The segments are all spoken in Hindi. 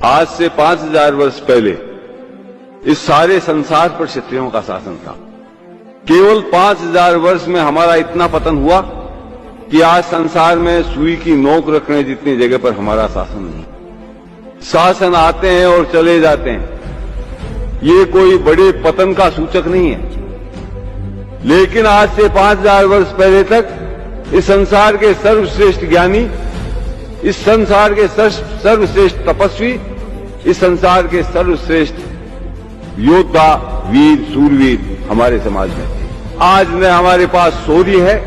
आज से 5000 वर्ष पहले इस सारे संसार पर क्षत्रियों का शासन था। केवल 5000 वर्ष में हमारा इतना पतन हुआ कि आज संसार में सुई की नोक रखने जितनी जगह पर हमारा शासन नहीं। शासन आते हैं और चले जाते हैं, ये कोई बड़े पतन का सूचक नहीं है। लेकिन आज से 5000 वर्ष पहले तक इस संसार के सर्वश्रेष्ठ ज्ञानी, इस संसार के सर्वश्रेष्ठ तपस्वी, इस संसार के सर्वश्रेष्ठ योद्धा, वीर, सूरवीर हमारे समाज में थे। आज न हमारे पास शौर्य है,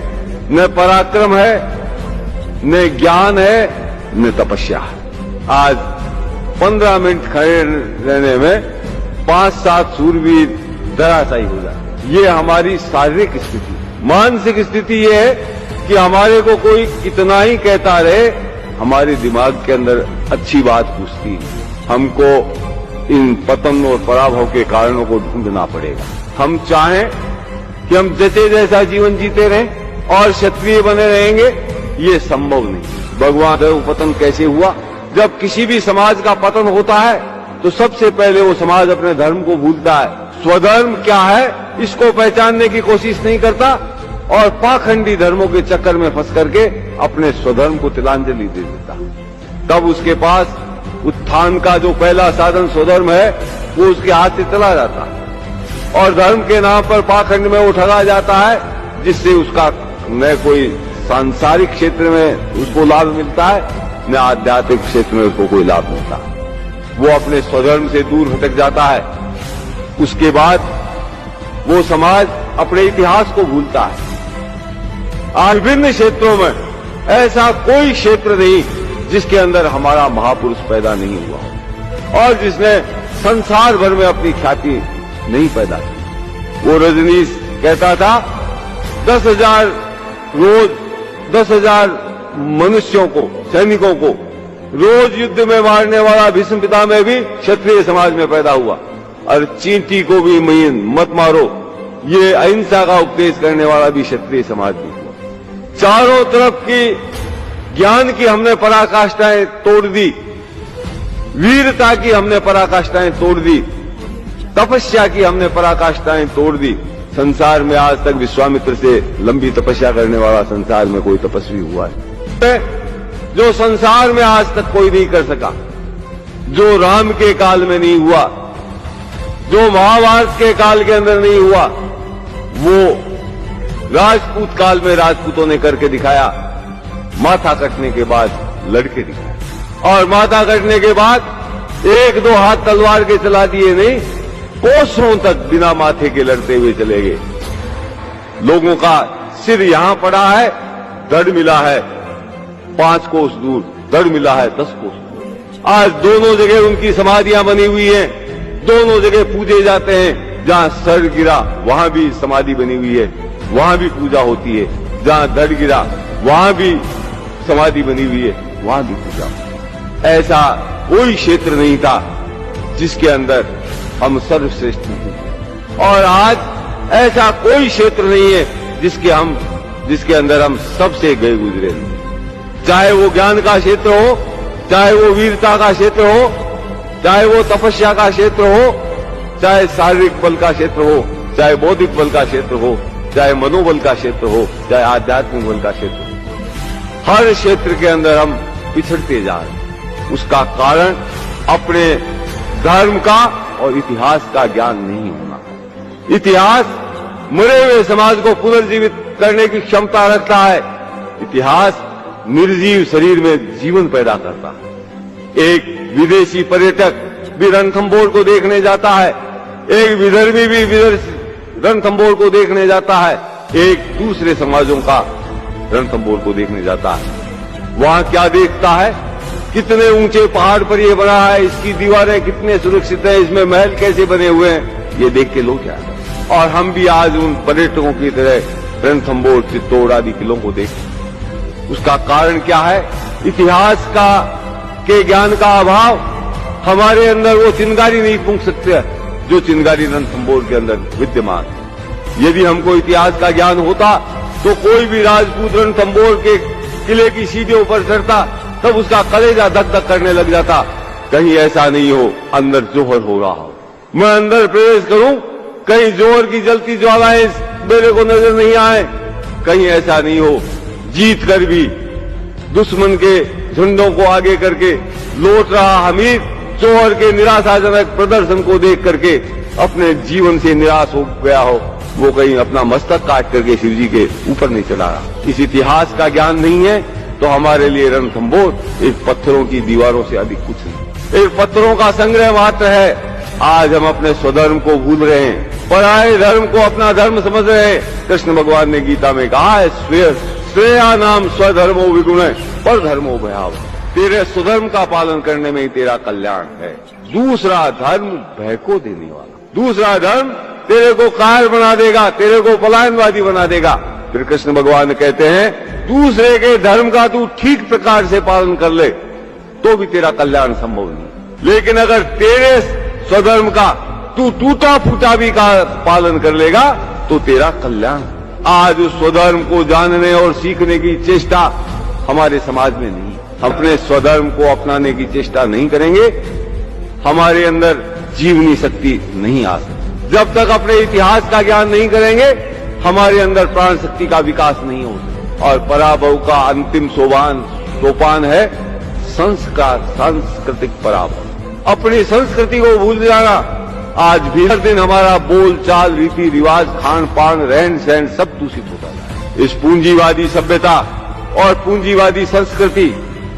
न पराक्रम है, न ज्ञान है, न तपस्या है। आज 15 मिनट खड़े रहने में 5-7 सूरवीर धराशायी हो जाते। ये हमारी शारीरिक स्थिति। मानसिक स्थिति ये है कि हमारे को कोई कितना ही कहता रहे, हमारे दिमाग के अंदर अच्छी बात घुसती है। हमको इन पतन और पराभव के कारणों को ढूंढना पड़ेगा। हम चाहें कि हम जैसे जैसा जीवन जीते रहें और क्षत्रिय बने रहेंगे, ये संभव नहीं। भगवान देव पतन कैसे हुआ? जब किसी भी समाज का पतन होता है तो सबसे पहले वो समाज अपने धर्म को भूलता है। स्वधर्म क्या है इसको पहचानने की कोशिश नहीं करता और पाखंडी धर्मों के चक्कर में फंस करके अपने स्वधर्म को तिलांजलि दे देता। तब उसके पास उत्थान का जो पहला साधन स्वधर्म है वो उसके हाथ से चला जाता है और धर्म के नाम पर पाखंड में वो ठगा जाता है, जिससे उसका न कोई सांसारिक क्षेत्र में उसको लाभ मिलता है, न आध्यात्मिक क्षेत्र में उसको कोई लाभ मिलता। वो अपने स्वधर्म से दूर भटक जाता है। उसके बाद वो समाज अपने इतिहास को भूलता है। आज विभिन्न क्षेत्रों में ऐसा कोई क्षेत्र नहीं जिसके अंदर हमारा महापुरुष पैदा नहीं हुआ और जिसने संसार भर में अपनी ख्याति नहीं पैदा की। वो रजनीश कहता था 10,000 रोज 10,000 मनुष्यों को, सैनिकों को रोज युद्ध में मारने वाला भीष्म पितामह भी क्षत्रिय समाज में पैदा हुआ और चींटी को भी मत मारो, ये अहिंसा का उपदेश करने वाला भी क्षत्रिय समाज में हुआ। चारों तरफ की ज्ञान की हमने पराकाष्ठाएं तोड़ दी, वीरता की हमने पराकाष्ठाएं तोड़ दी, तपस्या की हमने पराकाष्ठाएं तोड़ दी। संसार में आज तक विश्वामित्र से लंबी तपस्या करने वाला संसार में कोई तपस्वी हुआ है जो संसार में आज तक कोई नहीं कर सका, जो राम के काल में नहीं हुआ, जो महाभारत के काल के अंदर नहीं हुआ, वो राजपूत काल में राजपूतों ने करके दिखाया। माथा कटने के बाद लड़के दिखाए और माथा कटने के बाद 1-2 हाथ तलवार के चला दिए नहीं, कोसों तक बिना माथे के लड़ते हुए चले गए। लोगों का सिर यहां पड़ा है, धड़ मिला है 5 कोस दूर, धड़ मिला है 10 कोस दूर। आज दोनों जगह उनकी समाधियां बनी हुई हैं, दोनों जगह पूजे जाते हैं। जहां सर गिरा वहां भी समाधि बनी हुई है, वहां भी पूजा होती है। जहां धड़ गिरा वहां भी समाधि बनी हुई है, वहां भी पूजा। ऐसा कोई क्षेत्र नहीं था जिसके अंदर हम सर्वश्रेष्ठ नहीं, और आज ऐसा कोई क्षेत्र नहीं है जिसके अंदर हम सबसे गए गुजरे नहीं। चाहे वो ज्ञान का क्षेत्र हो, चाहे वो वीरता का क्षेत्र हो, चाहे वो तपस्या का क्षेत्र हो, चाहे शारीरिक बल का क्षेत्र हो, चाहे बौद्धिक बल का क्षेत्र हो, चाहे मनोबल का क्षेत्र हो, चाहे आध्यात्मिक बल का क्षेत्र हो, हर क्षेत्र के अंदर हम पिछड़ते जा रहे हैं। उसका कारण अपने धर्म का और इतिहास का ज्ञान नहीं होना। इतिहास मरे हुए समाज को पुनर्जीवित करने की क्षमता रखता है। इतिहास निर्जीव शरीर में जीवन पैदा करता है। एक विदेशी पर्यटक भी रणथंभौर को देखने जाता है, एक विदर्भी भी रणथंभौर को देखने जाता है, एक दूसरे समाजों का रणथंभौर को देखने जाता है। वहां क्या देखता है? कितने ऊंचे पहाड़ पर ये बना है, इसकी दीवारें कितने सुरक्षित हैं, इसमें महल कैसे बने हुए हैं, ये देख के लोग क्या है। और हम भी आज उन पर्यटकों की तरह रणथंभौर, चित्तौड़ आदि किलों को देखते। उसका कारण क्या है? इतिहास के ज्ञान का अभाव। हमारे अंदर वो चिंगारी नहीं फूंक सकते जो चिंगारी रणथंभौर के अंदर विद्यमान। यदि हमको इतिहास का ज्ञान होता तो कोई भी राजपूत रणथंभौर के किले की सीढ़ियों पर चढ़ता तब उसका कलेजा धक धक करने लग जाता, कहीं ऐसा नहीं हो अंदर जोहर हो रहा हो, मैं अंदर प्रवेश करूं, कहीं जोहर की जलती ज्वालाएं मेरे को नजर नहीं आए, कहीं ऐसा नहीं हो जीत कर भी दुश्मन के झंडों को आगे करके लौट रहा हमीद जोहर के निराशाजनक प्रदर्शन को देख करके अपने जीवन से निराश हो गया हो, वो कहीं अपना मस्तक काट करके शिव जी के ऊपर नहीं चला रहा। इस इतिहास का ज्ञान नहीं है तो हमारे लिए रणथंभौर एक पत्थरों की दीवारों से अधिक कुछ नहीं, एक पत्थरों का संग्रह मात्र है। आज हम अपने स्वधर्म को भूल रहे हैं, पराये धर्म को अपना धर्म समझ रहे हैं। कृष्ण भगवान ने गीता में कहा है, श्रेया नाम स्वधर्मो विगुण पर धर्मो भयाव, तेरे स्वधर्म का पालन करने में ही तेरा कल्याण है। दूसरा धर्म भय को देने वाला, दूसरा धर्म तेरे को कायर बना देगा, तेरे को पलायनवादी बना देगा। फिर कृष्ण भगवान कहते हैं, दूसरे के धर्म का तू ठीक प्रकार से पालन कर ले तो भी तेरा कल्याण संभव नहीं, लेकिन अगर तेरे स्वधर्म का तू टूटा फूटा भी का पालन कर लेगा तो तेरा कल्याण। आज उस स्वधर्म को जानने और सीखने की चेष्टा हमारे समाज में नहीं, अपने स्वधर्म को अपनाने की चेष्टा नहीं करेंगे, हमारे अंदर जीवनी शक्ति नहीं आ सकती। जब तक अपने इतिहास का ज्ञान नहीं करेंगे, हमारे अंदर प्राण शक्ति का विकास नहीं हो सकता। और पराभव का अंतिम सोपान है संस्कार, सांस्कृतिक पराभव, अपनी संस्कृति को भूल जाना। आज भी हर दिन हमारा बोल चाल, रीति रिवाज, खान पान, रहन सहन सब दूषित होता है। इस पूंजीवादी सभ्यता और पूंजीवादी संस्कृति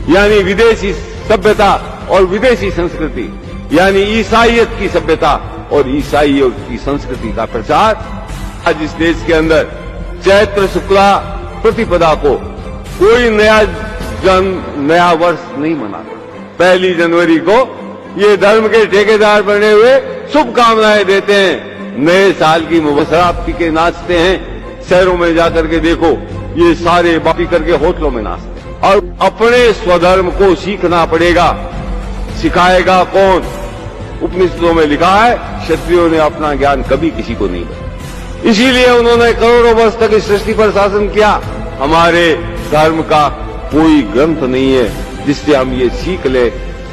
यानी विदेशी सभ्यता और विदेशी संस्कृति यानी ईसाइयत की सभ्यता और ईसाइयों की संस्कृति का प्रचार आज इस देश के अंदर चैत्र शुक्ला प्रतिपदा को कोई नया वर्ष नहीं मनाता। 1 जनवरी को ये धर्म के ठेकेदार बने हुए शुभकामनाएं देते हैं, नए साल की शराब पी के नाचते हैं। शहरों में जाकर के देखो, ये सारे पी करके होटलों में नाचते हैं। और अपने स्वधर्म को सीखना पड़ेगा। सिखाएगा कौन? उपनिषदों में लिखा है, क्षत्रियों ने अपना ज्ञान कभी किसी को नहीं दिया, इसीलिए उन्होंने करोड़ों वर्ष तक इस सृष्टि पर शासन किया। हमारे धर्म का कोई ग्रंथ नहीं है जिससे हम ये सीख ले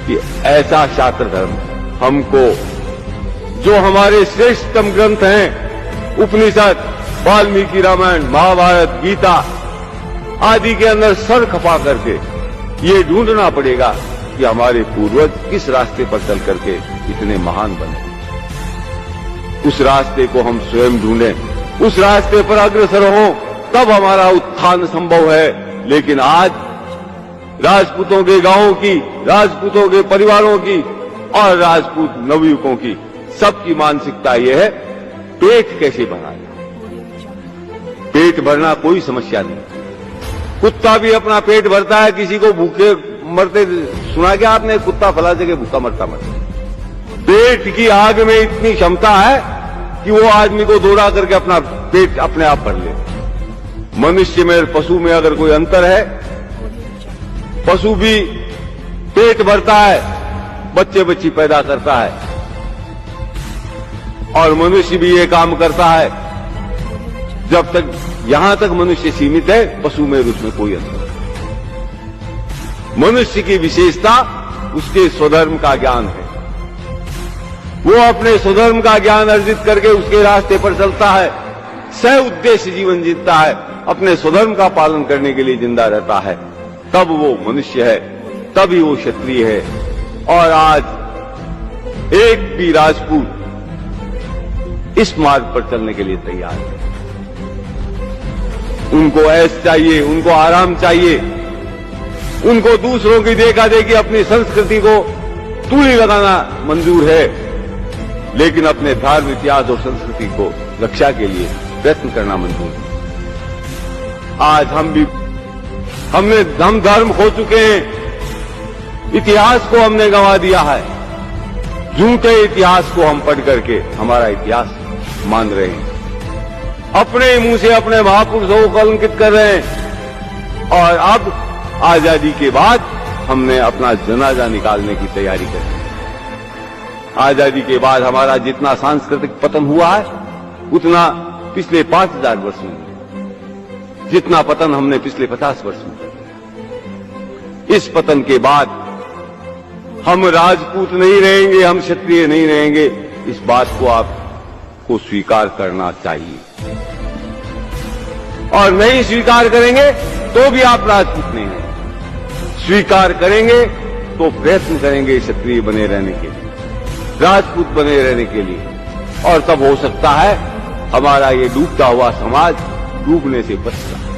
कि ऐसा शास्त्र धर्म हमको, जो हमारे श्रेष्ठतम ग्रंथ हैं उपनिषद, वाल्मीकि रामायण, महाभारत, गीता आदि के अंदर सर खपा करके ये ढूंढना पड़ेगा कि हमारे पूर्वज किस रास्ते पर चल करके इतने महान बने। उस रास्ते को हम स्वयं ढूंढें, उस रास्ते पर अग्रसर हों, तब हमारा उत्थान संभव है। लेकिन आज राजपूतों के गांवों की, राजपूतों के परिवारों की और राजपूत नवयुवकों की सबकी मानसिकता यह है, पेट कैसे भराए। पेट भरना कोई समस्या नहीं, कुत्ता भी अपना पेट भरता है। किसी को भूखे मरते सुना क्या आपने? कुत्ता फला जगह भूखा मरता। पेट की आग में इतनी क्षमता है कि वो आदमी को दौड़ा करके अपना पेट अपने आप भर ले। मनुष्य में और पशु में अगर कोई अंतर है, पशु भी पेट भरता है, बच्चे बच्ची पैदा करता है, और मनुष्य भी ये काम करता है। जब तक यहां तक मनुष्य सीमित है, पशु में और उसमें कोई अंतर नहीं। मनुष्य की विशेषता उसके स्वधर्म का ज्ञान है। वो अपने स्वधर्म का ज्ञान अर्जित करके उसके रास्ते पर चलता है, सह उद्देश्य जीवन जीता है, अपने स्वधर्म का पालन करने के लिए जिंदा रहता है, तब वो मनुष्य है, तभी वो क्षत्रिय है। और आज एक भी राजपूत इस मार्ग पर चलने के लिए तैयार है। उनको ऐश चाहिए, उनको आराम चाहिए, उनको दूसरों की देखा देखी अपनी संस्कृति को तूली लगाना मंजूर है, लेकिन अपने धर्म, इतिहास और संस्कृति को रक्षा के लिए प्रयत्न करना मंजूर है। आज हम धर्म खो चुके हैं, इतिहास को हमने गंवा दिया है। झूठे इतिहास को हम पढ़ करके हमारा इतिहास मान रहे हैं, अपने मुंह से अपने महापुरुषों को कलंकित कर रहे हैं। और अब आजादी के बाद हमने अपना जनाजा निकालने की तैयारी कर ली। आजादी के बाद हमारा जितना सांस्कृतिक पतन हुआ है, उतना पिछले 5000 वर्ष में, जितना पतन हमने पिछले 50 वर्ष में। इस पतन के बाद हम राजपूत नहीं रहेंगे, हम क्षत्रिय नहीं रहेंगे, इस बात को आपको स्वीकार करना चाहिए। और नहीं स्वीकार करेंगे तो भी आप राजपूत नहीं हैं। स्वीकार करेंगे तो प्रयत्न करेंगे क्षत्रिय बने रहने के लिए, राजपूत बने रहने के लिए, और तब हो सकता है हमारा ये डूबता हुआ समाज डूबने से बच सकता है।